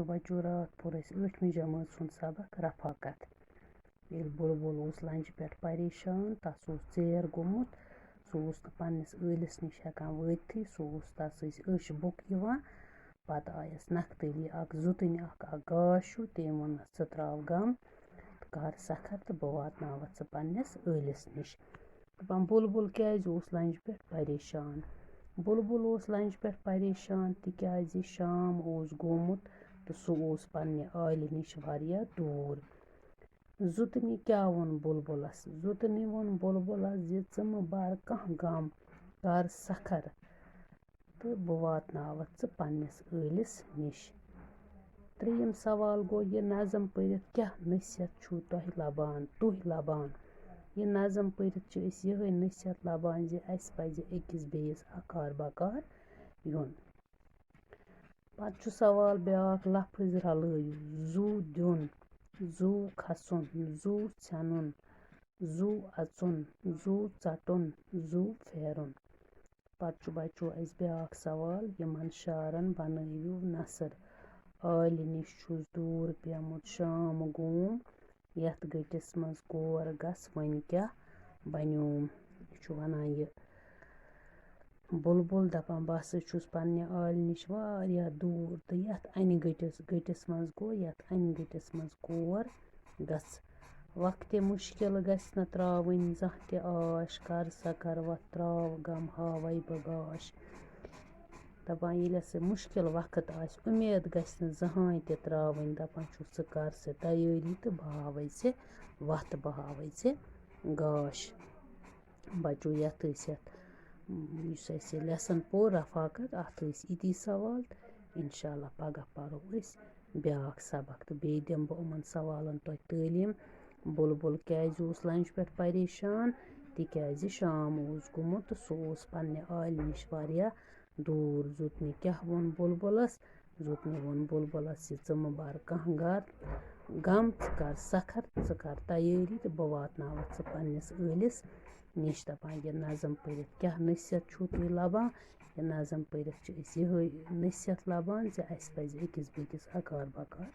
बच्चों रात पोर अस 8वीं जमात सुन सबक रफाकत। ये बुलबुल उस लंज पे परेशान तस ेर गोमुत सह पन्निस ٲलिस निश हेकान वतथी तस अश बुक यिवान पत आयस नखतली जुतन गाश तम वोन े त्राव गम कर सखर तो बह वातनावत पन्निस ٲलिस निश। दपान बुलबुल क्या लंज पे परेशान। बुलबुल लंज पे परेशान तिकाज शाम गोमुत तो सह पन्ने आयलि निश वारिया दूर। जुतनी क्या वोन बुलबुलस जुतनी वोन बुलबुलस ज म बर कह गम कर सखर तो बह वातनावत पन्निस ٲलिस निश। त्रेयम सवाल गो ये नज़म परित क्या नसीहत छु तुह लबान। ये नज़म परित ये नसीहत लबान ज अस पज़ अकिस बेयस अकार बकार युन। पत सवाल ब्याक लफ्ज रलयु जू दिन जू खसुन जू ेनुन जू अचुन जू चटुन जू फेरुन। पत बच्चों अस ब्याक सवाल यमन शारन बनयु नसर। आयलि निश छुस दूर पेमुत शाम गोम यथ गटिस मज कोर गस वन क्या बन्योम। यह वनान ये बुलबुल दपान बह छुस पन्ने आयलि निश वारिया दूर तो यथ अन गटिस मज गो यथ अन गटिस मज कोर गस वक्ते मुश्किल गस न त्रावन जहाँ ते आश कर सकर वत त्राव गम हावै बह गाश। दपान ये मुश्किल वक्त आस उम्मीद गस न जहाँ ते त्रावन दपान छु च कर से तैयारी तो बह हावै वत बह हावै गाश। बच्चों यथ लेसन पोर रफाकत अत इति सवाल इंशाल्लाह पगह परो ब्याक सबक तो बे दिम बह उमन सवालन तुह तालीम। बुलबुल क्या लंज पे परेशान तिकाज शाम गोमुत तो सह पन्ने आयलि निश वारिया दूर। जुतनी क्या वोन बुलबुलस जुतनी वोन बुलबुलस ज म बर कह गम कर सखर कर तैयारी तो बह वातनावत पन्निस ٲलिस निश। दपान ये नज़म परित क्या नसीहत छु तुह लबान। ये नज़म परित ये नसीहत लबान ज अस पज़ अकिस बेकिस अकार बकार